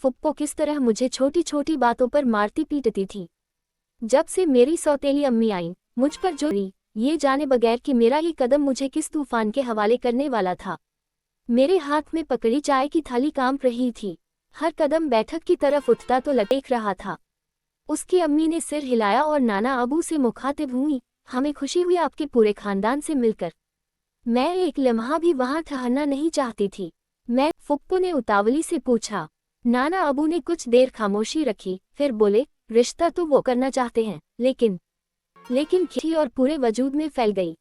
फुप्पो किस तरह मुझे छोटी छोटी बातों पर मारती पीटती थी। जब से मेरी सौतेली अम्मी आई, मुझ पर जो ये जाने बगैर कि मेरा ये कदम मुझे किस तूफान के हवाले करने वाला था। मेरे हाथ में पकड़ी चाय की थाली कांप रही थी। हर कदम बैठक की तरफ उठता तो लटेक रहा था। उसकी अम्मी ने सिर हिलाया और नाना अबू से मुखातिब हुई, हमें खुशी हुई आपके पूरे खानदान से मिलकर। मैं एक लम्हा भी वहां ठहरना नहीं चाहती थी। मैं फुप्पो ने उतावली से पूछा। नाना अबू ने कुछ देर खामोशी रखी, फिर बोले, रिश्ता तो वो करना चाहते हैं, लेकिन खिड़ी और पूरे वजूद में फैल गई।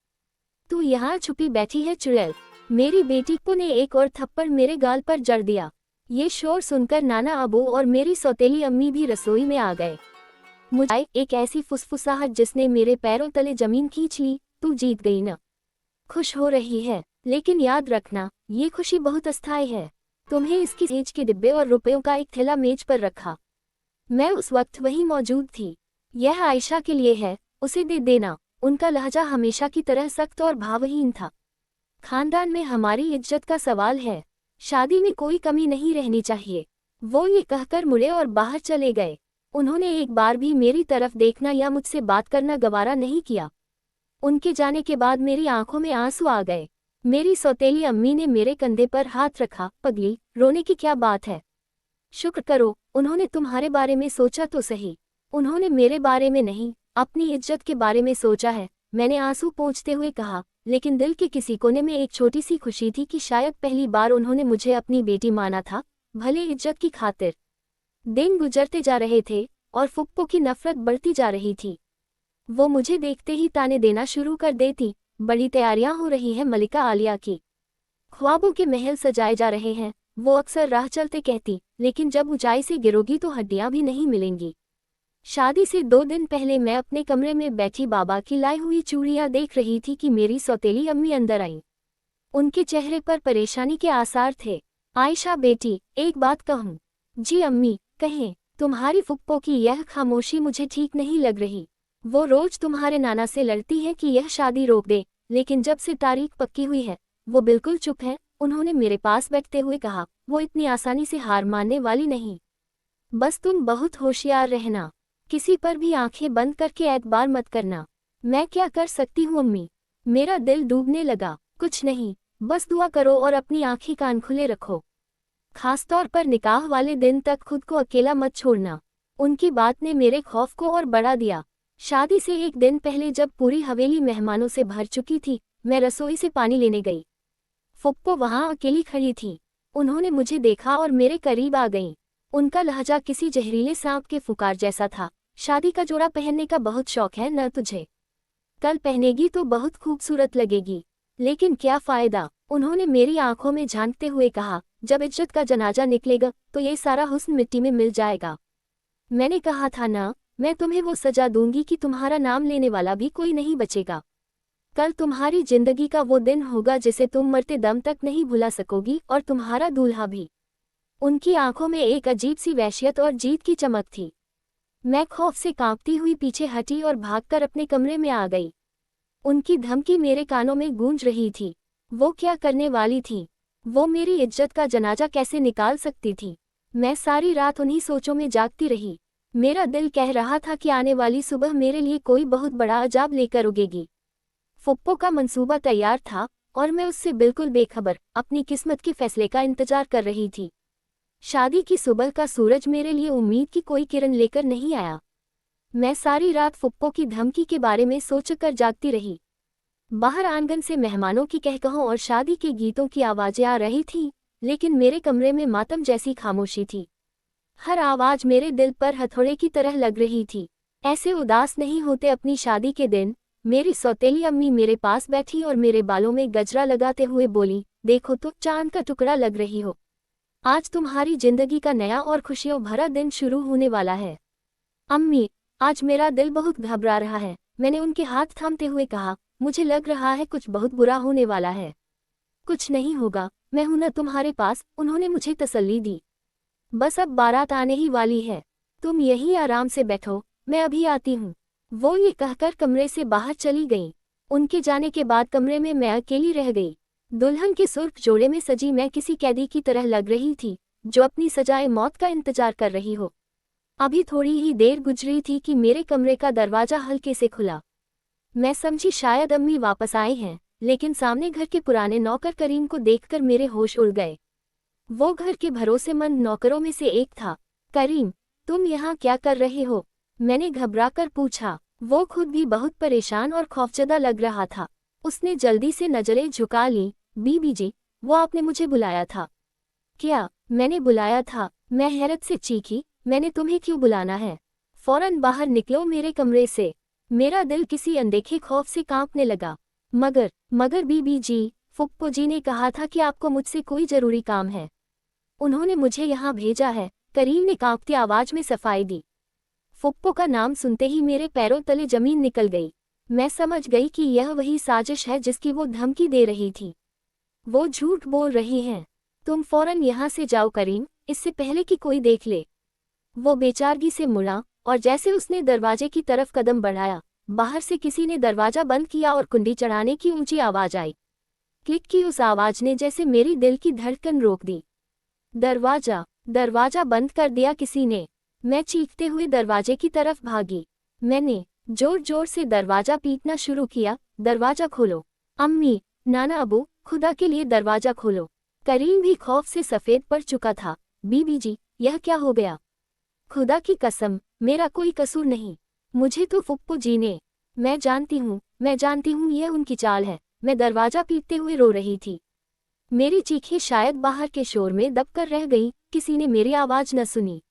तू यहाँ छुपी बैठी है चुड़ैल। मेरी बेटी को ने एक और थप्पड़ मेरे गाल पर जड़ दिया। ये शोर सुनकर नाना अबू और मेरी सौतेली अम्मी भी रसोई में आ गए। मुझे एक ऐसी फुसफुसाहट जिसने मेरे पैरों तले जमीन खींच ली। तू जीत गई न? खुश हो रही है, लेकिन याद रखना, ये खुशी बहुत अस्थायी है। तुम्हें इसकी सेज के डिब्बे और रुपयों का एक थैला मेज पर रखा। मैं उस वक्त वहीं मौजूद थी। यह आयशा के लिए है, उसे दे देना। उनका लहजा हमेशा की तरह सख्त और भावहीन था। खानदान में हमारी इज्जत का सवाल है, शादी में कोई कमी नहीं रहनी चाहिए। वो ये कहकर मुड़े और बाहर चले गए। उन्होंने एक बार भी मेरी तरफ देखना या मुझसे बात करना गवारा नहीं किया। उनके जाने के बाद मेरी आंखों में आंसू आ गए। मेरी सौतेली अम्मी ने मेरे कंधे पर हाथ रखा। पगली, रोने की क्या बात है? शुक्र करो, उन्होंने तुम्हारे बारे में सोचा तो सही। उन्होंने मेरे बारे में नहीं, अपनी इज्जत के बारे में सोचा है, मैंने आंसू पोंछते हुए कहा। लेकिन दिल के किसी कोने में एक छोटी सी खुशी थी कि शायद पहली बार उन्होंने मुझे अपनी बेटी माना था, भले इज्जत की खातिर। दिन गुजरते जा रहे थे और फुप्पो की नफरत बढ़ती जा रही थी। वो मुझे देखते ही ताने देना शुरू कर देती। बड़ी तैयारियां हो रही हैं मलिका आलिया की, ख्वाबों के महल सजाए जा रहे हैं, वो अक्सर राह चलते कहती। लेकिन जब ऊंचाई से गिरोगी तो हड्डियां भी नहीं मिलेंगी। शादी से 2 दिन पहले मैं अपने कमरे में बैठी बाबा की लाई हुई चूड़ियां देख रही थी कि मेरी सौतेली अम्मी अंदर आई। उनके चेहरे पर परेशानी के आसार थे। आयशा बेटी, एक बात कहूं? जी अम्मी, कहें। तुम्हारी फुप्पो की यह खामोशी मुझे ठीक नहीं लग रही। वो रोज तुम्हारे नाना से लड़ती है कि यह शादी रोक दे, लेकिन जब से तारीख पक्की हुई है, वो बिल्कुल चुप है। उन्होंने मेरे पास बैठते हुए कहा, वो इतनी आसानी से हार मानने वाली नहीं। बस तुम बहुत होशियार रहना, किसी पर भी आंखें बंद करके एतबार मत करना। मैं क्या कर सकती हूँ अम्मी? मेरा दिल डूबने लगा। कुछ नहीं, बस दुआ करो और अपनी आंखें कान खुले रखो। खासतौर पर निकाह वाले दिन तक खुद को अकेला मत छोड़ना। उनकी बात ने मेरे खौफ को और बढ़ा दिया। शादी से 1 दिन पहले जब पूरी हवेली मेहमानों से भर चुकी थी, मैं रसोई से पानी लेने गई। फुप्पो वहां अकेली खड़ी थी। उन्होंने मुझे देखा और मेरे करीब आ गईं। उनका लहजा किसी जहरीले सांप के फुकार जैसा था। शादी का जोड़ा पहनने का बहुत शौक है न तुझे? कल पहनेगी तो बहुत खूबसूरत लगेगी। लेकिन क्या फायदा? उन्होंने मेरी आंखों में झांकते हुए कहा, जब इज्जत का जनाजा निकलेगा तो ये सारा हुस्न मिट्टी में मिल जाएगा। मैंने कहा था ना, मैं तुम्हें वो सजा दूंगी कि तुम्हारा नाम लेने वाला भी कोई नहीं बचेगा। कल तुम्हारी जिंदगी का वो दिन होगा जिसे तुम मरते दम तक नहीं भुला सकोगी, और तुम्हारा दूल्हा भी। उनकी आंखों में एक अजीब सी वहशियत और जीत की चमक थी। मैं खौफ से कांपती हुई पीछे हटी और भागकर अपने कमरे में आ गई। उनकी धमकी मेरे कानों में गूंज रही थी। वो क्या करने वाली थी? वो मेरी इज्जत का जनाजा कैसे निकाल सकती थी? मैं सारी रात उन्हीं सोचों में जागती रही। मेरा दिल कह रहा था कि आने वाली सुबह मेरे लिए कोई बहुत बड़ा अजाब लेकर उगेगी। फुप्पो का मंसूबा तैयार था और मैं उससे बिल्कुल बेखबर अपनी किस्मत के फैसले का इंतजार कर रही थी। शादी की सुबह का सूरज मेरे लिए उम्मीद की कोई किरण लेकर नहीं आया। मैं सारी रात फुप्पो की धमकी के बारे में सोचकर जागती रही। बाहर आंगन से मेहमानों की कहकहों और शादी के गीतों की आवाजें आ रही थीं, लेकिन मेरे कमरे में मातम जैसी खामोशी थी। हर आवाज मेरे दिल पर हथौड़े की तरह लग रही थी। ऐसे उदास नहीं होते अपनी शादी के दिन। मेरी सौतेली अम्मी मेरे पास बैठी और मेरे बालों में गजरा लगाते हुए बोली, देखो तो चांद का टुकड़ा लग रही हो। आज तुम्हारी जिंदगी का नया और खुशियों भरा दिन शुरू होने वाला है। अम्मी, आज मेरा दिल बहुत घबरा रहा है। मैंने उनके हाथ थामते हुए कहा, मुझे लग रहा है कुछ बहुत बुरा होने वाला है। कुछ नहीं होगा, मैं हूं ना तुम्हारे पास, उन्होंने मुझे तसल्ली दी। बस अब बारात आने ही वाली है, तुम यहीं आराम से बैठो, मैं अभी आती हूँ। वो ये कहकर कमरे से बाहर चली गईं। उनके जाने के बाद कमरे में मैं अकेली रह गई। दुल्हन के सुर्ख जोड़े में सजी मैं किसी कैदी की तरह लग रही थी, जो अपनी सजाए मौत का इंतजार कर रही हो। अभी थोड़ी ही देर गुजरी थी कि मेरे कमरे का दरवाजा हल्के से खुला। मैं समझी शायद अम्मी वापस आए हैं, लेकिन सामने घर के पुराने नौकर करीम को देखकर मेरे होश उड़ गए। वो घर के भरोसेमंद नौकरों में से एक था। करीम, तुम यहाँ क्या कर रहे हो? मैंने घबराकर पूछा। वो खुद भी बहुत परेशान और खौफजदा लग रहा था। उसने जल्दी से नजरें झुका ली। बीबी जी, वो आपने मुझे बुलाया था। क्या? मैंने बुलाया था? मैं हैरत से चीखी। मैंने तुम्हें क्यों बुलाना है? फौरन बाहर निकलो मेरे कमरे से। मेरा दिल किसी अनदेखे खौफ से कांपने लगा। मगर बीबी जी, फुप्पो जी ने कहा था कि आपको मुझसे कोई जरूरी काम है। उन्होंने मुझे यहाँ भेजा है, करीम ने कांपती आवाज में सफाई दी। फुप्पो का नाम सुनते ही मेरे पैरों तले जमीन निकल गई। मैं समझ गई कि यह वही साजिश है जिसकी वो धमकी दे रही थी। वो झूठ बोल रही हैं। तुम फौरन यहाँ से जाओ करीम, इससे पहले कि कोई देख ले। वो बेचारगी से मुड़ा, और जैसे उसने दरवाजे की तरफ कदम बढ़ाया, बाहर से किसी ने दरवाजा बंद किया और कुंडी चढ़ाने की ऊंची आवाज आई। क्लिक की उस आवाज ने जैसे मेरी दिल की धड़कन रोक दी। दरवाजा बंद कर दिया किसी ने। मैं चीखते हुए दरवाजे की तरफ भागी। मैंने जोर जोर से दरवाजा पीटना शुरू किया। दरवाजा खोलो अम्मी, नाना अबू, खुदा के लिए दरवाजा खोलो। करीम भी खौफ से सफेद पड़ चुका था। बीबी जी, यह क्या हो गया? खुदा की कसम, मेरा कोई कसूर नहीं। मुझे तो फुप्पो जी ने। मैं जानती हूँ यह उनकी चाल है। मैं दरवाजा पीटते हुए रो रही थी। मेरी चीखें शायद बाहर के शोर में दबकर रह गईं, किसी ने मेरी आवाज न सुनी।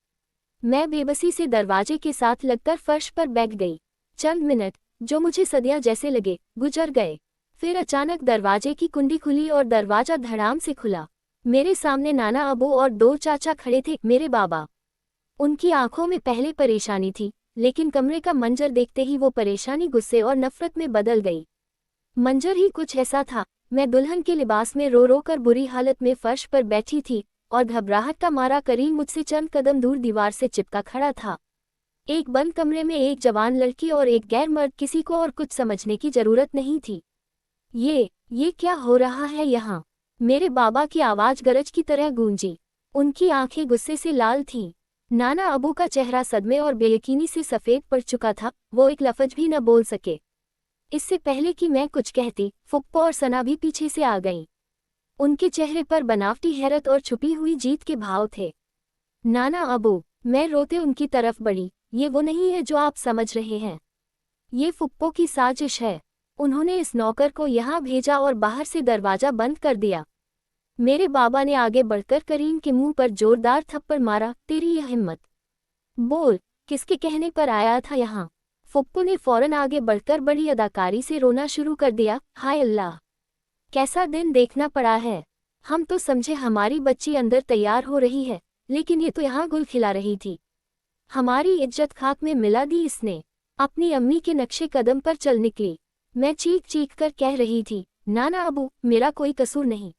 मैं बेबसी से दरवाजे के साथ लगकर फर्श पर बैठ गई। चंद मिनट, जो मुझे सदियां जैसे लगे, गुजर गए। फिर अचानक दरवाजे की कुंडी खुली और दरवाजा धड़ाम से खुला। मेरे सामने नाना अबू और दो चाचा खड़े थे, मेरे बाबा। उनकी आंखों में पहले परेशानी थी, लेकिन कमरे का मंजर देखते ही वो परेशानी गुस्से और नफरत में बदल गई। मंजर ही कुछ ऐसा था। मैं दुल्हन के लिबास में रो रो कर बुरी हालत में फर्श पर बैठी थी, और घबराहट का मारा करीम मुझसे चंद कदम दूर दीवार से चिपका खड़ा था। एक बंद कमरे में एक जवान लड़की और एक गैर मर्द, किसी को और कुछ समझने की जरूरत नहीं थी। ये क्या हो रहा है यहाँ? मेरे बाबा की आवाज गरज की तरह गूंजी। उनकी आंखें गुस्से से लाल थीं। नाना अबू का चेहरा सदमे और बेयकीनी से सफेद पड़ चुका था। वो एक लफ्ज भी न बोल सके। इससे पहले कि मैं कुछ कहती, फुप्पो और सना भी पीछे से आ गईं। उनके चेहरे पर बनावटी हैरत और छुपी हुई जीत के भाव थे। नाना अबू, मैं रोते उनकी तरफ बढ़ी। ये वो नहीं है जो आप समझ रहे हैं। ये फुप्पो की साजिश है। उन्होंने इस नौकर को यहाँ भेजा और बाहर से दरवाजा बंद कर दिया। मेरे बाबा ने आगे बढ़कर करीम के मुंह पर जोरदार थप्पड़ मारा। तेरी यह हिम्मत! बोल, किसके कहने पर आया था यहाँ? फुप्पो ने फौरन आगे बढ़कर बड़ी अदाकारी से रोना शुरू कर दिया। हाय अल्लाह, कैसा दिन देखना पड़ा है। हम तो समझे हमारी बच्ची अंदर तैयार हो रही है, लेकिन ये तो यहाँ गुल खिला रही थी। हमारी इज्जत खाक में मिला दी इसने। अपनी अम्मी के नक्शे कदम पर चल निकली। मैं चीख चीख कर कह रही थी, नाना अबू, मेरा कोई कसूर नहीं,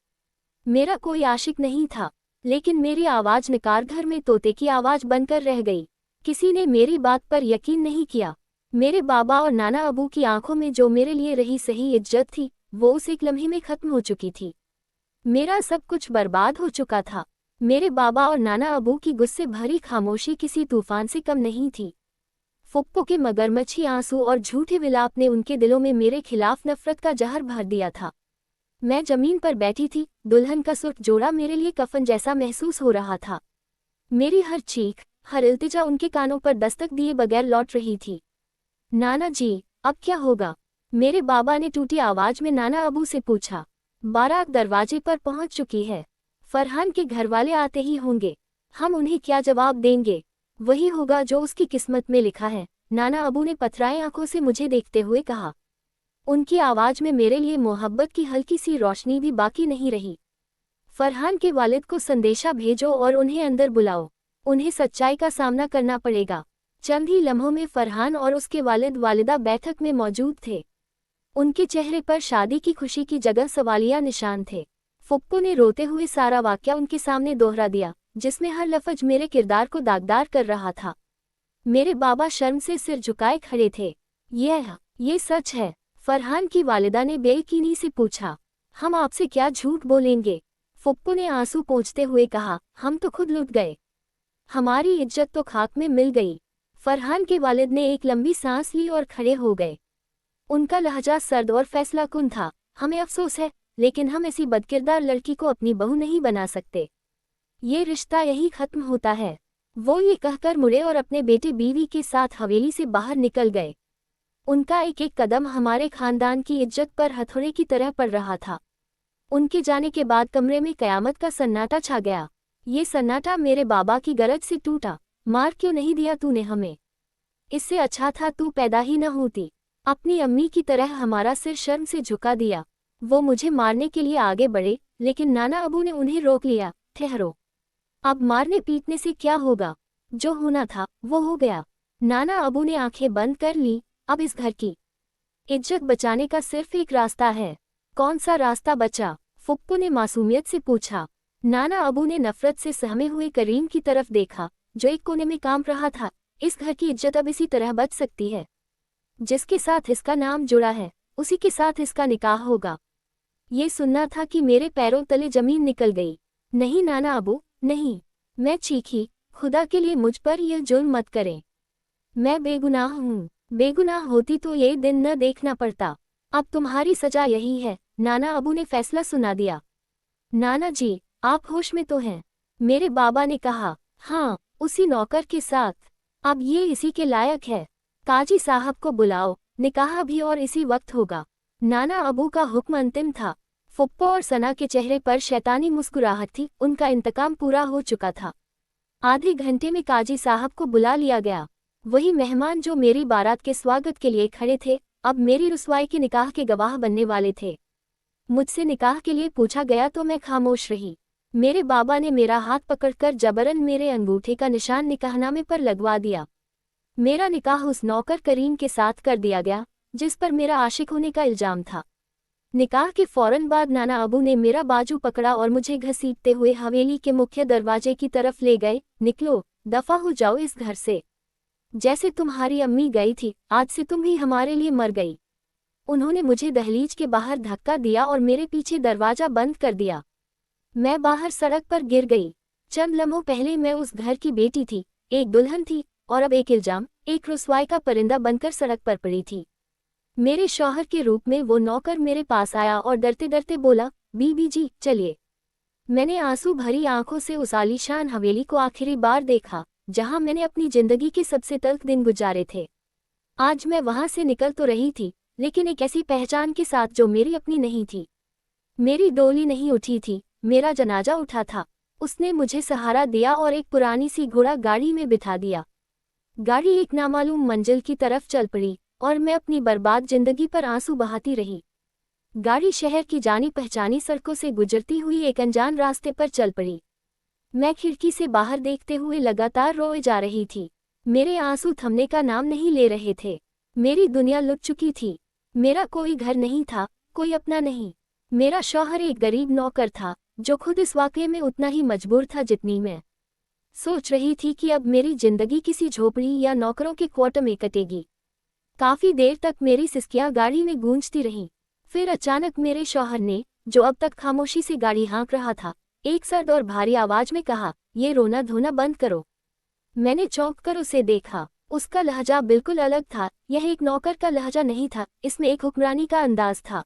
मेरा कोई आशिक नहीं था। लेकिन मेरी आवाज निकार घर में तोते की आवाज बनकर रह गई। किसी ने मेरी बात पर यकीन नहीं किया। मेरे बाबा और नाना अबू की आंखों में जो मेरे लिए रही सही इज्जत थी, वो उस एक लम्हे में खत्म हो चुकी थी। मेरा सब कुछ बर्बाद हो चुका था। मेरे बाबा और नाना अबू की गुस्से भरी खामोशी किसी तूफान से कम नहीं थी। फुप्पो के मगरमच्छी आंसू और झूठे विलाप ने उनके दिलों में मेरे खिलाफ नफरत का जहर भर दिया था। मैं जमीन पर बैठी थी। दुल्हन का सुर्ख जोड़ा मेरे लिए कफन जैसा महसूस हो रहा था। मेरी हर चीख, हर इल्तिजा उनके कानों पर दस्तक दिए बगैर लौट रही थी। नाना जी, अब क्या होगा? मेरे बाबा ने टूटी आवाज में नाना अबू से पूछा। बारात दरवाजे पर पहुंच चुकी है। फरहान के घरवाले आते ही होंगे। हम उन्हें क्या जवाब देंगे? वही होगा जो उसकी किस्मत में लिखा है, नाना अबू ने पथराई आंखों से मुझे देखते हुए कहा। उनकी आवाज में मेरे लिए मोहब्बत की हल्की सी रोशनी भी बाकी नहीं रही। फरहान के वालिद को संदेशा भेजो और उन्हें अंदर बुलाओ। उन्हें सच्चाई का सामना करना पड़ेगा। चंद ही लम्हों में फरहान और उसके वालिद वालिदा बैठक में मौजूद थे। उनके चेहरे पर शादी की खुशी की जगह सवालिया निशान थे। फुप्पो ने रोते हुए सारा वाकया उनके सामने दोहरा दिया, जिसमें हर लफ्ज मेरे किरदार को दागदार कर रहा था। मेरे बाबा शर्म से सिर झुकाए खड़े थे। ये सच है? फरहान की वालिदा ने बेयकीनी से पूछा। हम आपसे क्या झूठ बोलेंगे? फुप्पू ने आंसू पोंछते हुए कहा, हम तो खुद लुट गए, हमारी इज्जत तो खाक में मिल गई। फरहान के वालिद ने एक लंबी सांस ली और खड़े हो गए। उनका लहजा सर्द और फैसलाकुन था। हमें अफसोस है, लेकिन हम ऐसी बदकिरदार लड़की को अपनी बहू नहीं बना सकते। ये रिश्ता यही खत्म होता है। वो ये कहकर मुड़े और अपने बेटे बीवी के साथ हवेली से बाहर निकल गए। उनका एक एक कदम हमारे खानदान की इज्जत पर हथौड़े की तरह पड़ रहा था। उनके जाने के बाद कमरे में कयामत का सन्नाटा छा गया। ये सन्नाटा मेरे बाबा की गरज से टूटा। मार क्यों नहीं दिया तूने हमें? इससे अच्छा था तू पैदा ही न होती। अपनी अम्मी की तरह हमारा सिर शर्म से झुका दिया। वो मुझे मारने के लिए आगे बढ़े, लेकिन नाना अबू ने उन्हें रोक लिया। ठहरो, अब मारने पीटने से क्या होगा? जो होना था वो हो गया। नाना अबू ने आंखें बंद कर ली। अब इस घर की इज्जत बचाने का सिर्फ एक रास्ता है। कौन सा रास्ता बचा? फुप्पू ने मासूमियत से पूछा। नाना अबू ने नफरत से सहमे हुए करीम की तरफ देखा, जो एक कोने में काम रहा था। इस घर की इज्जत अब इसी तरह बच सकती है। जिसके साथ इसका नाम जुड़ा है, उसी के साथ इसका निकाह होगा। ये सुनना था कि मेरे पैरों तले जमीन निकल गई। नहीं नाना अबू, नहीं। मैं चीखी, खुदा के लिए मुझ पर यह जुल्म मत करें। मैं बेगुनाह हूँ। बेगुनाह होती तो ये दिन न देखना पड़ता। अब तुम्हारी सजा यही है। नाना अबू ने फैसला सुना दिया। नाना जी, आप होश में तो हैं? मेरे बाबा ने कहा। हाँ, उसी नौकर के साथ। अब ये इसी के लायक है। काजी साहब को बुलाओ, निकाह भी और इसी वक्त होगा। नाना अबू का हुक्म अंतिम था। फुप्पो और सना के चेहरे पर शैतानी मुस्कुराहट थी। उनका इंतकाम पूरा हो चुका था। आधे घंटे में काजी साहब को बुला लिया गया। वही मेहमान जो मेरी बारात के स्वागत के लिए खड़े थे, अब मेरी रुसवाई के निकाह के गवाह बनने वाले थे। मुझसे निकाह के लिए पूछा गया तो मैं खामोश रही। मेरे बाबा ने मेरा हाथ पकड़कर जबरन मेरे अंगूठे का निशान निकाहनामे पर लगवा दिया। मेरा निकाह उस नौकर करीम के साथ कर दिया गया, जिस पर मेरा आशिक होने का इल्जाम था। निकाह के फौरन बाद नाना अबू ने मेरा बाजू पकड़ा और मुझे घसीटते हुए हवेली के मुख्य दरवाजे की तरफ ले गए। निकलो, दफा हो जाओ इस घर से। जैसे तुम्हारी अम्मी गई थी, आज से तुम ही हमारे लिए मर गई। उन्होंने मुझे दहलीज के बाहर धक्का दिया और मेरे पीछे दरवाजा बंद कर दिया। मैं बाहर सड़क पर गिर गई। चंद लम्हों पहले मैं उस घर की बेटी थी, एक दुल्हन थी, और अब एक इल्जाम, एक रुसवाई का परिंदा बनकर सड़क पर पड़ी थी। मेरे शौहर के रूप में वो नौकर मेरे पास आया और डरते डरते बोला, बीबी जी चलिए। मैंने आंसू भरी आंखों से उस आलीशान हवेली को आखिरी बार देखा, जहां मैंने अपनी जिंदगी के सबसे तल्ख दिन गुजारे थे। आज मैं वहां से निकल तो रही थी, लेकिन एक ऐसी पहचान के साथ जो मेरी अपनी नहीं थी। मेरी डोली नहीं उठी थी, मेरा जनाजा उठा था। उसने मुझे सहारा दिया और एक पुरानी सी घोड़ा गाड़ी में बिठा दिया। गाड़ी एक नामालूम मंजिल की तरफ चल पड़ी और मैं अपनी बर्बाद जिंदगी पर आंसू बहाती रही। गाड़ी शहर की जानी पहचानी सड़कों से गुजरती हुई एक अनजान रास्ते पर चल पड़ी। मैं खिड़की से बाहर देखते हुए लगातार रोए जा रही थी। मेरे आंसू थमने का नाम नहीं ले रहे थे। मेरी दुनिया लुट चुकी थी। मेरा कोई घर नहीं था, कोई अपना नहीं। मेरा शौहर एक गरीब नौकर था, जो खुद इस वाकये में उतना ही मजबूर था जितनी मैं। सोच रही थी कि अब मेरी जिंदगी किसी झोपड़ी या नौकरों के क्वार्टर में कटेगी। काफी देर तक मेरी सिसकियां गाड़ी में गूंजती रहीं। फिर अचानक मेरे शौहर ने, जो अब तक खामोशी से गाड़ी हाँक रहा था, एक सर्द और भारी आवाज में कहा, ये रोना धोना बंद करो। मैंने चौंक कर उसे देखा। उसका लहजा बिल्कुल अलग था। यह एक नौकर का लहजा नहीं था, इसमें एक हुक्मरानी का अंदाज था।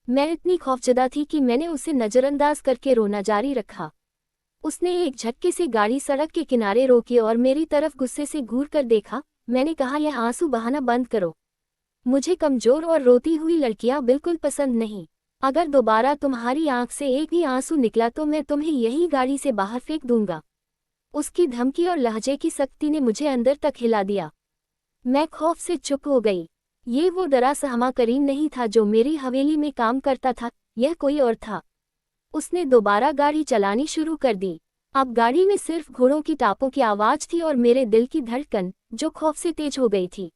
मैं इतनी खौफजदा थी कि मैंने उसे नजरअंदाज करके रोना जारी रखा। उसने एक झटके से गाड़ी सड़क के किनारे रोकी और मेरी तरफ गुस्से से घूर कर देखा। मैंने कहा, यह आंसू बहाना बंद करो। मुझे कमजोर और रोती हुई लड़कियां बिल्कुल पसंद नहीं। अगर दोबारा तुम्हारी आंख से एक भी आंसू निकला तो मैं तुम्हें यही गाड़ी से बाहर फेंक दूंगा। उसकी धमकी और लहजे की सख्ती ने मुझे अंदर तक हिला दिया। मैं खौफ से चुप हो गई। ये वो डरा सहमा करीम नहीं था जो मेरी हवेली में काम करता था, यह कोई और था। उसने दोबारा गाड़ी चलानी शुरू कर दी। अब गाड़ी में सिर्फ घोड़ों की टापों की आवाज थी और मेरे दिल की धड़कन, जो खौफ से तेज हो गई थी।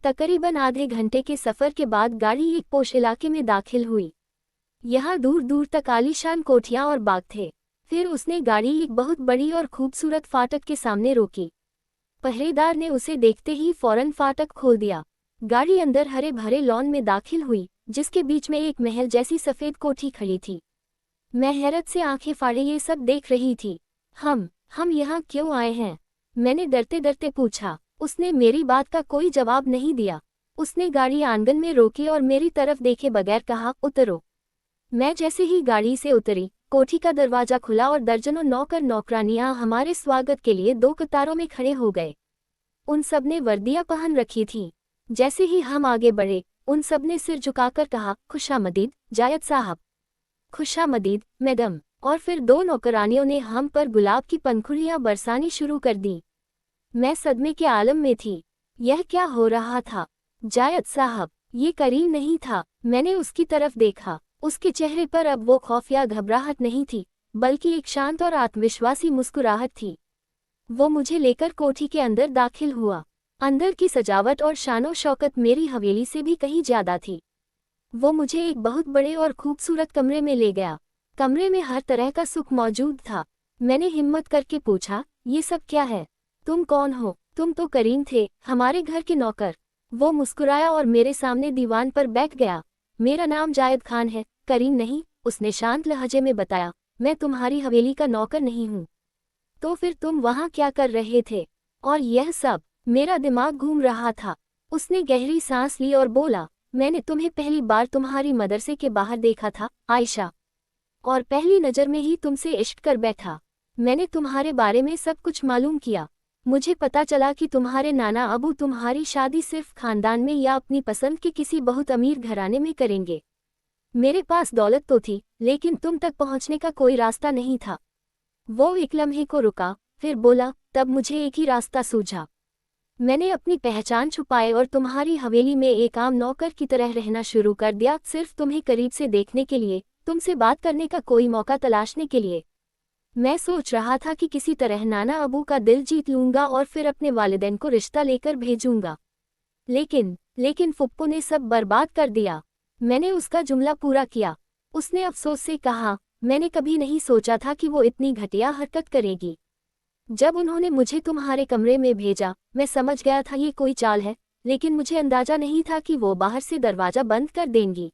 तकरीबन आधे घंटे के सफर के बाद गाड़ी एक पोश इलाके में दाखिल हुई। यहाँ दूर दूर तक आलीशान कोठियां और बाग थे। फिर उसने गाड़ी एक बहुत बड़ी और खूबसूरत फाटक के सामने रोकी। पहरेदार ने उसे देखते ही फौरन फाटक खोल दिया। गाड़ी अंदर हरे भरे लॉन में दाखिल हुई, जिसके बीच में एक महल जैसी सफेद कोठी खड़ी थी। मैं हैरत से आंखें फाड़े ये सब देख रही थी। हम यहाँ क्यों आए हैं? मैंने डरते डरते पूछा। उसने मेरी बात का कोई जवाब नहीं दिया। उसने गाड़ी आंगन में रोकी और मेरी तरफ देखे बगैर कहा, उतरो। मैं जैसे ही गाड़ी से उतरी, कोठी का दरवाजा खुला और दर्जनों नौकर नौकरानियां हमारे स्वागत के लिए 2 कतारों में खड़े हो गए। उन सब ने वर्दियां पहन रखी थीं। जैसे ही हम आगे बढ़े, उन सब ने सिर झुकाकर कहा, खुशामदीद जायद साहब। खुशामदीद मैडम। और फिर 2 नौकरानियों ने हम पर गुलाब की पंखुड़ियां बरसानी शुरू कर दी। मैं सदमे के आलम में थी। यह क्या हो रहा था? जायद साहब, ये करीम नहीं था। मैंने उसकी तरफ देखा। उसके चेहरे पर अब वो खौफ या घबराहट नहीं थी, बल्कि एक शांत और आत्मविश्वासी मुस्कुराहट थी। वो मुझे लेकर कोठी के अंदर दाखिल हुआ। अंदर की सजावट और शानो शौकत मेरी हवेली से भी कहीं ज्यादा थी। वो मुझे एक बहुत बड़े और खूबसूरत कमरे में ले गया। कमरे में हर तरह का सुख मौजूद था। मैंने हिम्मत करके पूछा, ये सब क्या है? तुम कौन हो? तुम तो करीम थे, हमारे घर के नौकर। वो मुस्कुराया और मेरे सामने दीवान पर बैठ गया। मेरा नाम जायद खान है, करीम नहीं, उसने शांत लहजे में बताया। मैं तुम्हारी हवेली का नौकर नहीं हूँ। तो फिर तुम वहाँ क्या कर रहे थे? और यह सब? मेरा दिमाग घूम रहा था। उसने गहरी सांस ली और बोला, मैंने तुम्हें पहली बार तुम्हारी मदरसे के बाहर देखा था, आयशा। और पहली नज़र में ही तुमसे इश्क कर बैठा। मैंने तुम्हारे बारे में सब कुछ मालूम किया। मुझे पता चला कि तुम्हारे नाना अबू तुम्हारी शादी सिर्फ खानदान में या अपनी पसंद के किसी बहुत अमीर घराने में करेंगे। मेरे पास दौलत तो थी, लेकिन तुम तक पहुंचने का कोई रास्ता नहीं था। वो एक लम्हे को रुका, फिर बोला, तब मुझे एक ही रास्ता सूझा। मैंने अपनी पहचान छुपाए और तुम्हारी हवेली में एक आम नौकर की तरह रहना शुरू कर दिया, सिर्फ तुम्हें करीब से देखने के लिए, तुमसे बात करने का कोई मौका तलाशने के लिए। मैं सोच रहा था कि किसी तरह नाना अबू का दिल जीत लूंगा और फिर अपने वालिदैन को रिश्ता लेकर भेजूंगा। लेकिन फुप्पो ने सब बर्बाद कर दिया। मैंने उसका जुमला पूरा किया। उसने अफसोस से कहा, मैंने कभी नहीं सोचा था कि वो इतनी घटिया हरकत करेगी। जब उन्होंने मुझे तुम्हारे कमरे में भेजा, मैं समझ गया था ये कोई चाल है, लेकिन मुझे अंदाजा नहीं था कि वो बाहर से दरवाजा बंद कर देंगी।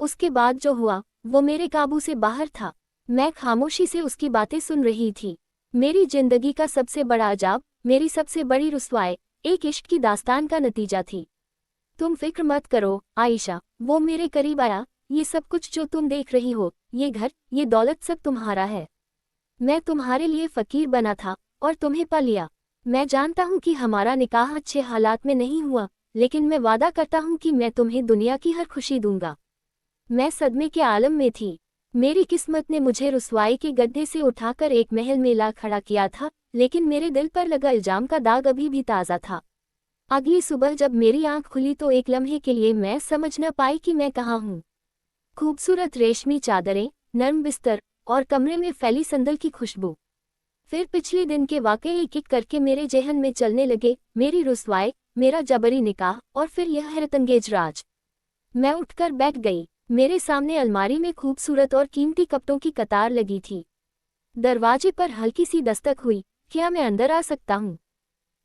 उसके बाद जो हुआ, वो मेरे काबू से बाहर था। मैं खामोशी से उसकी बातें सुन रही थी। मेरी जिंदगी का सबसे बड़ा अजाब, मेरी सबसे बड़ी रुस्वाई, एक इश्क की दास्तान का नतीजा थी। तुम फिक्र मत करो, आयशा। वो मेरे करीब आया। ये सब कुछ जो तुम देख रही हो, ये घर, ये दौलत सब तुम्हारा है। मैं तुम्हारे लिए फकीर बना था और तुम्हें पा लिया। मैं जानता हूँ कि हमारा निकाह अच्छे हालात में नहीं हुआ, लेकिन मैं वादा करता हूँ कि मैं तुम्हें दुनिया की हर खुशी दूंगा। मैं सदमे के आलम में थी। मेरी किस्मत ने मुझे रुसवाई के गड्ढे से उठाकर एक महल में ला खड़ा किया था, लेकिन मेरे दिल पर लगा इल्जाम का दाग अभी भी ताज़ा था। अगली सुबह जब मेरी आंख खुली तो एक लम्हे के लिए मैं समझ न पाई कि मैं कहाँ हूँ। खूबसूरत रेशमी चादरें, नर्म बिस्तर और कमरे में फैली संदल की खुशबू। फिर पिछले दिन के वाक़े एक एक करके मेरे जेहन में चलने लगे, मेरी रुसवाई, मेरा जबरी निकाह और फिर यह हैरतअंगेज राज। मैं उठकर बैठ गई। मेरे सामने अलमारी में खूबसूरत और कीमती कपड़ों की कतार लगी थी। दरवाजे पर हल्की सी दस्तक हुई। क्या मैं अंदर आ सकता हूँ?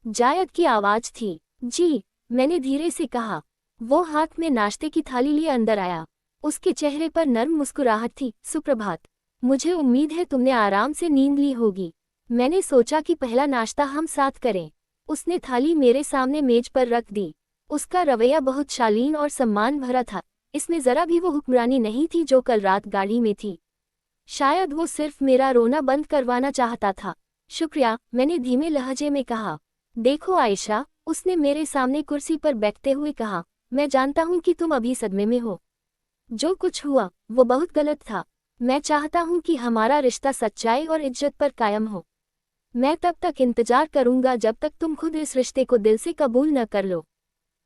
जायद की आवाज़ थी। जी, मैंने धीरे से कहा। वो हाथ में नाश्ते की थाली लिए अंदर आया। उसके चेहरे पर नर्म मुस्कुराहट थी। सुप्रभात। मुझे उम्मीद है तुमने आराम से नींद ली होगी। मैंने सोचा कि पहला नाश्ता हम साथ करें। उसने थाली मेरे सामने मेज पर रख दी। उसका रवैया बहुत शालीन और सम्मान भरा था। इसमें जरा भी वो हुक्मरानी नहीं थी जो कल रात गाड़ी में थी। शायद वो सिर्फ मेरा रोना बंद करवाना चाहता था। शुक्रिया, मैंने धीमे लहजे में कहा। देखो आयशा, उसने मेरे सामने कुर्सी पर बैठते हुए कहा, मैं जानता हूँ कि तुम अभी सदमे में हो। जो कुछ हुआ, वो बहुत गलत था। मैं चाहता हूँ कि हमारा रिश्ता सच्चाई और इज्जत पर कायम हो। मैं तब तक इंतजार करूँगा जब तक तुम खुद इस रिश्ते को दिल से कबूल न कर लो।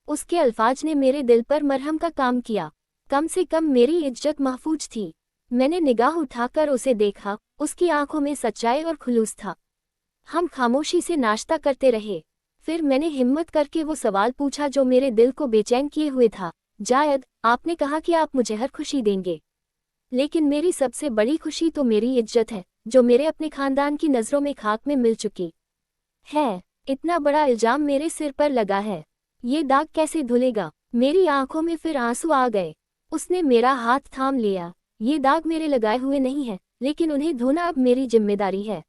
उसके अल्फाज ने मेरे दिल पर मरहम का काम किया। कम से कम मेरी इज्जत महफूज थी। मैंने निगाह उठाकर उसे देखा। उसकी आंखों में सच्चाई और खुलूस था। हम खामोशी से नाश्ता करते रहे। फिर मैंने हिम्मत करके वो सवाल पूछा जो मेरे दिल को बेचैन किए हुए था। जायद, आपने कहा कि आप मुझे हर खुशी देंगे, लेकिन मेरी सबसे बड़ी खुशी तो मेरी इज्जत है, जो मेरे अपने खानदान की नज़रों में खाक में मिल चुकी है। इतना बड़ा इल्जाम मेरे सिर पर लगा है। ये दाग कैसे धुलेगा? मेरी आंखों में फिर आंसू आ गए। उसने मेरा हाथ थाम लिया। ये दाग मेरे लगाए हुए नहीं है, लेकिन उन्हें धोना अब मेरी जिम्मेदारी है।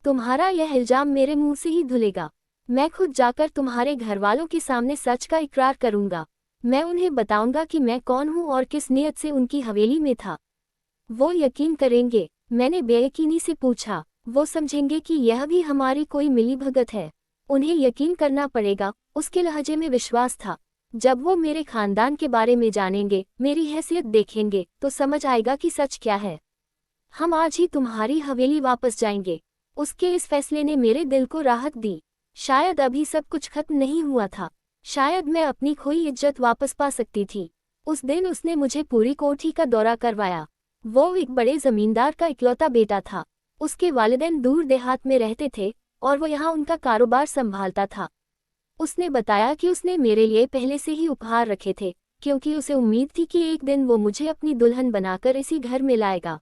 तुम्हारा यह इल्जाम मेरे मुंह से ही धुलेगा। मैं खुद जाकर तुम्हारे घरवालों के सामने सच का इकरार करूंगा। मैं उन्हें बताऊंगा कि मैं कौन हूं और किस नियत से उनकी हवेली में था। वो यकीन करेंगे? मैंने बेयकीनी से पूछा। वो समझेंगे कि यह भी हमारी कोई मिलीभगत है। उन्हें यकीन करना पड़ेगा। उसके लहजे में विश्वास था। जब वो मेरे खानदान के बारे में जानेंगे, मेरी हैसियत देखेंगे, तो समझ आएगा कि सच क्या है। हम आज ही तुम्हारी हवेली वापस जाएंगे। उसके इस फैसले ने मेरे दिल को राहत दी। शायद अभी सब कुछ खत्म नहीं हुआ था। शायद मैं अपनी खोई इज्जत वापस पा सकती थी। उस दिन उसने मुझे पूरी कोठी का दौरा करवाया। वो एक बड़े जमींदार का इकलौता बेटा था। उसके वालिदैन दूर देहात में रहते थे और वो यहाँ उनका कारोबार संभालता था। उसने बताया कि उसने मेरे लिए पहले से ही उपहार रखे थे, क्योंकि उसे उम्मीद थी कि एक दिन वो मुझे अपनी दुल्हन बनाकर इसी घर में लाएगा।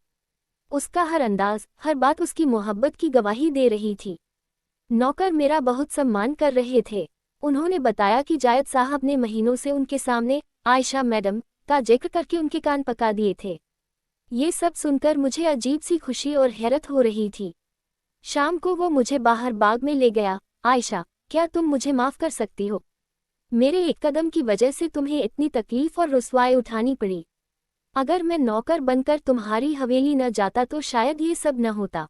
उसका हर अंदाज, हर बात उसकी मोहब्बत की गवाही दे रही थी। नौकर मेरा बहुत सम्मान कर रहे थे। उन्होंने बताया कि जायद साहब ने महीनों से उनके सामने आयशा मैडम का जिक्र करके उनके कान पका दिए थे। ये सब सुनकर मुझे अजीब सी खुशी और हैरत हो रही थी। शाम को वो मुझे बाहर बाग में ले गया। आयशा, क्या तुम मुझे माफ़ कर सकती हो? मेरे एक कदम की वजह से तुम्हें इतनी तकलीफ और रुसवाई उठानी पड़ी। अगर मैं नौकर बनकर तुम्हारी हवेली न जाता तो शायद ये सब न होता।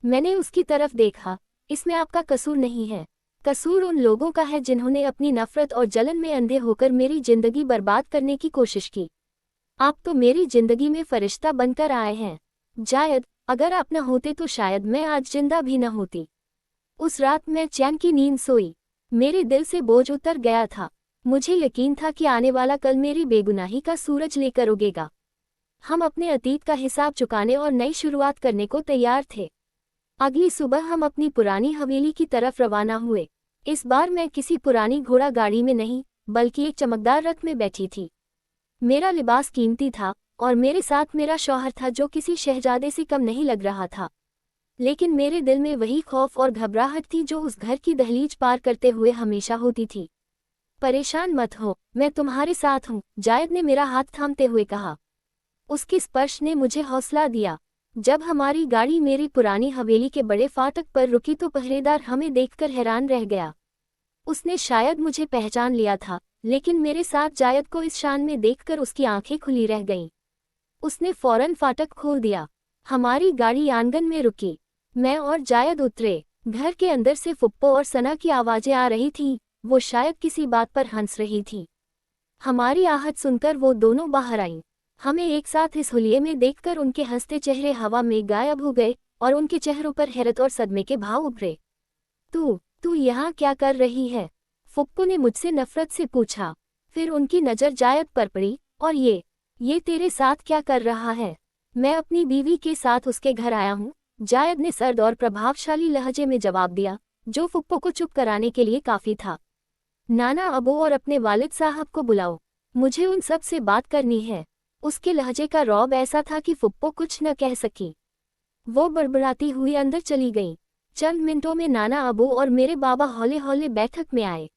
मैंने उसकी तरफ देखा। इसमें आपका कसूर नहीं है। कसूर उन लोगों का है जिन्होंने अपनी नफरत और जलन में अंधे होकर मेरी जिंदगी बर्बाद करने की कोशिश की। आप तो मेरी जिंदगी में फरिश्ता बनकर आए हैं। जायद, अगर आप न होते तो शायद मैं आज जिंदा भी न होती। उस रात मैं चैन की नींद सोई। मेरे दिल से बोझ उतर गया था। मुझे यकीन था कि आने वाला कल मेरी बेगुनाही का सूरज लेकर उगेगा। हम अपने अतीत का हिसाब चुकाने और नई शुरुआत करने को तैयार थे। अगली सुबह हम अपनी पुरानी हवेली की तरफ रवाना हुए। इस बार मैं किसी पुरानी घोड़ा गाड़ी में नहीं, बल्कि एक चमकदार रथ में बैठी थी। मेरा लिबास कीमती था और मेरे साथ मेरा शौहर था, जो किसी शहजादे से कम नहीं लग रहा था। लेकिन मेरे दिल में वही खौफ और घबराहट थी जो उस घर की दहलीज पार करते हुए हमेशा होती थी। परेशान मत हो, मैं तुम्हारे साथ हूँ, जायद ने मेरा हाथ थामते हुए कहा। उसके स्पर्श ने मुझे हौसला दिया। जब हमारी गाड़ी मेरी पुरानी हवेली के बड़े फाटक पर रुकी तो पहरेदार हमें देखकर हैरान रह गया। उसने शायद मुझे पहचान लिया था, लेकिन मेरे साथ जायद को इस शान में देखकर उसकी आंखें खुली रह गईं। उसने फौरन फाटक खोल दिया। हमारी गाड़ी आंगन में रुकी। मैं और जायद उतरे। घर के अंदर से फुप्पो और सना की आवाजें आ रही थीं। वो शायद किसी बात पर हंस रही थी। हमारी आहट सुनकर वो दोनों बाहर आईं। हमें एक साथ इस हुलिये में देखकर उनके हंसते चेहरे हवा में गायब हो गए और उनके चेहरों पर हैरत और सदमे के भाव उभरे। तू यहाँ क्या कर रही है? फुप्पो ने मुझसे नफरत से पूछा। फिर उनकी नज़र जायद पर पड़ी। और ये तेरे साथ क्या कर रहा है? मैं अपनी बीवी के साथ उसके घर आया हूँ, जायद ने सर्द और प्रभावशाली लहजे में जवाब दिया, जो फुप्पो को चुप कराने के लिए काफ़ी था। नाना अबू और अपने वालिद साहब को बुलाओ, मुझे उन सब से बात करनी है। उसके लहजे का रौब ऐसा था कि फुप्पो कुछ न कह सकी। वो बड़बड़ाती हुई अंदर चली गई। चंद मिनटों में नाना अबू और मेरे बाबा हौले हौले बैठक में आए।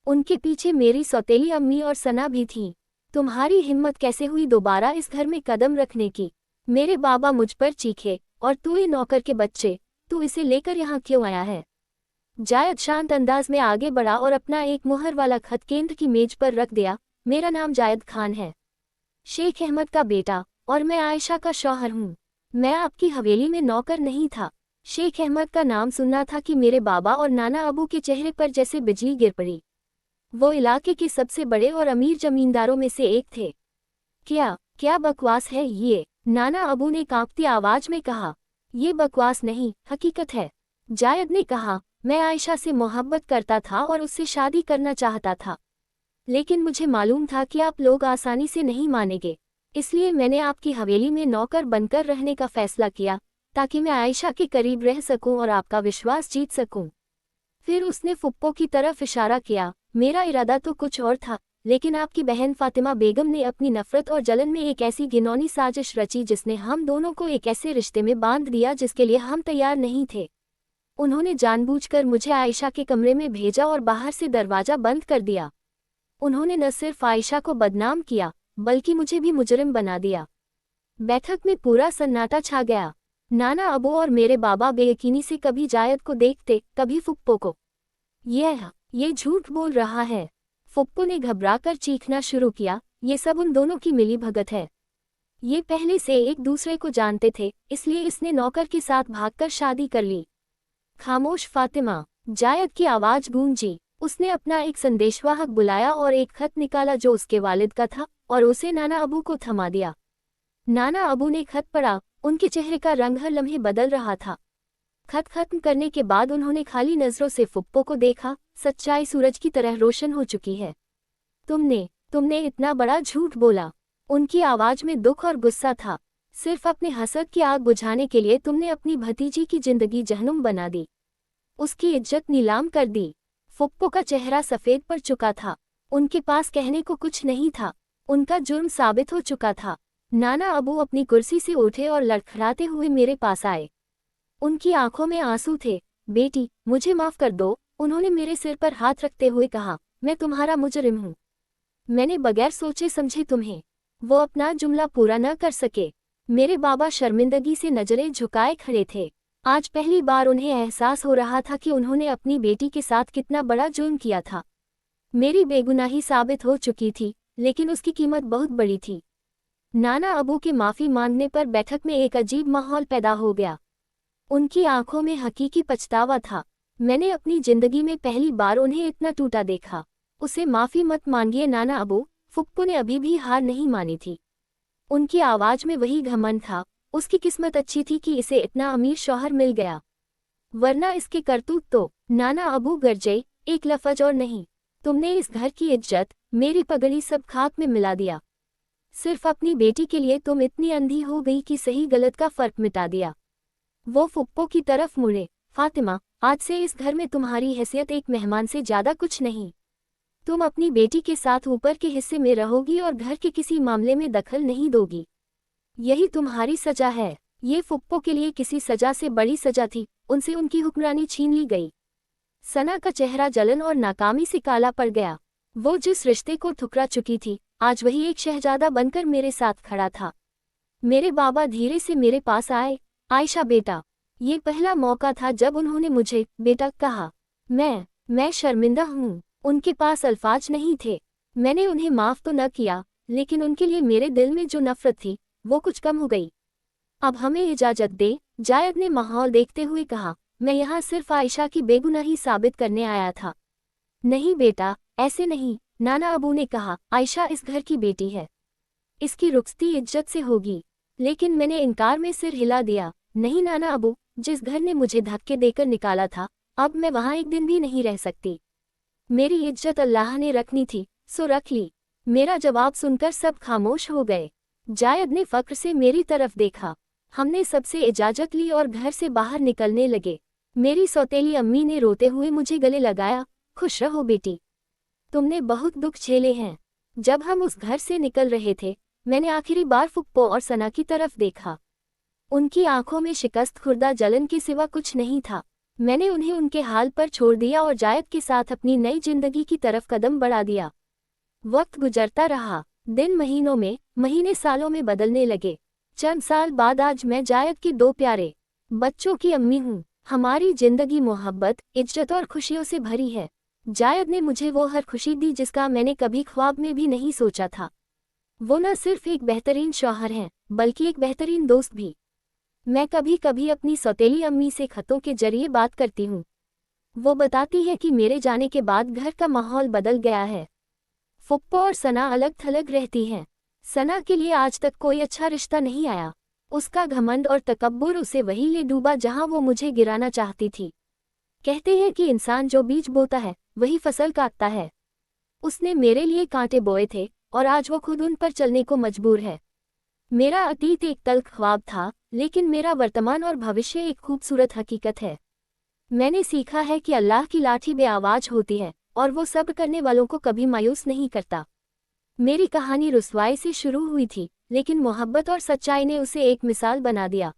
उनके पीछे मेरी सौतेली अम्मी और सना भी थीं। तुम्हारी हिम्मत कैसे हुई दोबारा इस घर में कदम रखने की? मेरे बाबा मुझ पर चीखे। और तू ये नौकर के बच्चे, तू इसे लेकर यहाँ क्यों आया है? जायद शांत अंदाज में आगे बढ़ा और अपना एक मुहर वाला खत केंद्र की मेज पर रख दिया। मेरा नाम जायद खान है, शेख अहमद का बेटा, और मैं आयशा का शौहर हूँ। मैं आपकी हवेली में नौकर नहीं था। शेख अहमद का नाम सुनना था कि मेरे बाबा और नाना अबू के चेहरे पर जैसे बिजली गिर पड़ी। वो इलाके के सबसे बड़े और अमीर जमींदारों में से एक थे। क्या बकवास है ये? नाना अबू ने कांपती आवाज में कहा। ये बकवास नहीं, हकीकत है, जायद ने कहा। मैं आयशा से मोहब्बत करता था और उससे शादी करना चाहता था, लेकिन मुझे मालूम था कि आप लोग आसानी से नहीं मानेंगे, इसलिए मैंने आपकी हवेली में नौकर बनकर रहने का फैसला किया, ताकि मैं आयशा के करीब रह सकूं और आपका विश्वास जीत सकूं। फिर उसने फुप्पो की तरफ इशारा किया। मेरा इरादा तो कुछ और था, लेकिन आपकी बहन फातिमा बेगम ने अपनी नफरत और जलन में एक ऐसी घिनौनी साजिश रची जिसने हम दोनों को एक ऐसे रिश्ते में बांध दिया जिसके लिए हम तैयार नहीं थे। उन्होंने जानबूझकर मुझे आयशा के कमरे में भेजा और बाहर से दरवाज़ा बंद कर दिया। उन्होंने न सिर्फ आयशा को बदनाम किया, बल्कि मुझे भी मुजरिम बना दिया। बैठक में पूरा सन्नाटा छा गया। नाना अबू और मेरे बाबा बेयकीनी से कभी जायद को देखते, कभी फुप्पो को। ये झूठ बोल रहा है। फुप्पो ने घबराकर चीखना शुरू किया। ये सब उन दोनों की मिली भगत है। ये पहले से एक दूसरे को जानते थे, इसलिए इसने नौकर के साथ भागकर शादी कर ली। खामोश फातिमा, जायद की आवाज गूंजी। उसने अपना एक संदेशवाहक बुलाया और एक खत निकाला जो उसके वालिद का था, और उसे नाना अबू को थमा दिया। नाना अबू ने खत पढ़ा। उनके चेहरे का रंग हर लम्हे बदल रहा था। खत खत्म करने के बाद उन्होंने खाली नजरों से फुप्पो को देखा। सच्चाई सूरज की तरह रोशन हो चुकी है। तुमने इतना बड़ा झूठ बोला। उनकी आवाज में दुख और गुस्सा था। सिर्फ अपने हसद की आग बुझाने के लिए तुमने अपनी भतीजी की जिंदगी जहन्नुम बना दी, उसकी इज्जत नीलाम कर दी। फुप्पो का चेहरा सफेद पड़ चुका था। उनके पास कहने को कुछ नहीं था। उनका जुर्म साबित हो चुका था। नाना अबू अपनी कुर्सी से उठे और लड़खड़ाते हुए मेरे पास आए। उनकी आंखों में आंसू थे। बेटी, मुझे माफ कर दो, उन्होंने मेरे सिर पर हाथ रखते हुए कहा। मैं तुम्हारा मुजरिम हूँ। मैंने बगैर सोचे समझे तुम्हें। वो अपना जुमला पूरा न कर सके। मेरे बाबा शर्मिंदगी से नजरें झुकाए खड़े थे। आज पहली बार उन्हें एहसास हो रहा था कि उन्होंने अपनी बेटी के साथ कितना बड़ा जुर्म किया था। मेरी बेगुनाही साबित हो चुकी थी, लेकिन उसकी कीमत बहुत बड़ी थी। नाना अबू के माफी मांगने पर बैठक में एक अजीब माहौल पैदा हो गया। उनकी आंखों में हकीकी पछतावा था। मैंने अपनी जिंदगी में पहली बार उन्हें इतना टूटा देखा। उसे माफी मत मांगिए नाना अबू। फुप्पो ने अभी भी हार नहीं मानी थी। उनकी आवाज में वही घमंड था। उसकी किस्मत अच्छी थी कि इसे इतना अमीर शौहर मिल गया, वरना इसके करतूत तो। नाना अबू गरजे, एक लफ्ज और नहीं। तुमने इस घर की इज्जत, मेरी पगड़ी सब खाक में मिला दिया। सिर्फ अपनी बेटी के लिए तुम इतनी अंधी हो गई कि सही गलत का फर्क मिटा दिया। वो फुप्पो की तरफ मुड़े। फातिमा, आज से इस घर में तुम्हारी हैसियत एक मेहमान से ज्यादा कुछ नहीं। तुम अपनी बेटी के साथ ऊपर के हिस्से में रहोगी और घर के किसी मामले में दखल नहीं दोगी। यही तुम्हारी सजा है। ये फुप्पो के लिए किसी सजा से बड़ी सजा थी। उनसे उनकी हुक्मरानी छीन ली गई। सना का चेहरा जलन और नाकामी से काला पड़ गया। वो जिस रिश्ते को ठुकरा चुकी थी, आज वही एक शहजादा बनकर मेरे साथ खड़ा था। मेरे बाबा धीरे से मेरे पास आए। आयशा बेटा। ये पहला मौका था जब उन्होंने मुझे बेटा कहा। मैं शर्मिंदा हूँ। उनके पास अल्फाज नहीं थे। मैंने उन्हें माफ तो न किया, लेकिन उनके लिए मेरे दिल में जो नफरत थी वो कुछ कम हो गई। अब हमें इजाजत दे, जायद ने माहौल देखते हुए कहा। मैं यहाँ सिर्फ आयशा की बेगुनाही साबित करने आया था। नहीं बेटा, ऐसे नहीं, नाना अबू ने कहा। आयशा इस घर की बेटी है। इसकी रुखसती इज्जत से होगी। लेकिन मैंने इनकार में सिर हिला दिया। नहीं नाना अबू, जिस घर ने मुझे धक्के देकर निकाला था, अब मैं वहाँ एक दिन भी नहीं रह सकती। मेरी इज्जत अल्लाह ने रखनी थी, सो रख ली। मेरा जवाब सुनकर सब खामोश हो गए। जायद ने फक्र से मेरी तरफ देखा। हमने सबसे इजाजत ली और घर से बाहर निकलने लगे। मेरी सौतेली अम्मी ने रोते हुए मुझे गले लगाया। खुश रहो बेटी, तुमने बहुत दुख झेले हैं। जब हम उस घर से निकल रहे थे, मैंने आखिरी बार फुप्पो और सना की तरफ देखा। उनकी आंखों में शिकस्त खुर्दा जलन के सिवा कुछ नहीं था। मैंने उन्हें उनके हाल पर छोड़ दिया और जायद के साथ अपनी नई जिंदगी की तरफ कदम बढ़ा दिया। वक्त गुजरता रहा। दिन महीनों में, महीने सालों में बदलने लगे। चंद साल बाद आज मैं जायद के 2 प्यारे बच्चों की अम्मी हूँ। हमारी जिंदगी मोहब्बत, इज्जत और खुशियों से भरी है। जायद ने मुझे वो हर खुशी दी जिसका मैंने कभी ख्वाब में भी नहीं सोचा था। वो न सिर्फ एक बेहतरीन शौहर हैं, बल्कि एक बेहतरीन दोस्त भी। मैं कभी कभी अपनी सौतेली अम्मी से खतों के जरिए बात करती हूँ। वो बताती है कि मेरे जाने के बाद घर का माहौल बदल गया है। फुप्पो और सना अलग थलग रहती हैं। सना के लिए आज तक कोई अच्छा रिश्ता नहीं आया। उसका घमंड और तकब्बुर उसे वहीं ले डूबा जहां वो मुझे गिराना चाहती थी। कहते हैं कि इंसान जो बीज बोता है वही फसल काटता है। उसने मेरे लिए कांटे बोए थे और आज वो खुद उन पर चलने को मजबूर है। मेरा अतीत एक तल्ख ख्वाब था, लेकिन मेरा वर्तमान और भविष्य एक खूबसूरत हकीकत है। मैंने सीखा है कि अल्लाह की लाठी बेआवाज होती है और वो सब्र करने वालों को कभी मायूस नहीं करता। मेरी कहानी रुस्वाई से शुरू हुई थी, लेकिन मोहब्बत और सच्चाई ने उसे एक मिसाल बना दिया।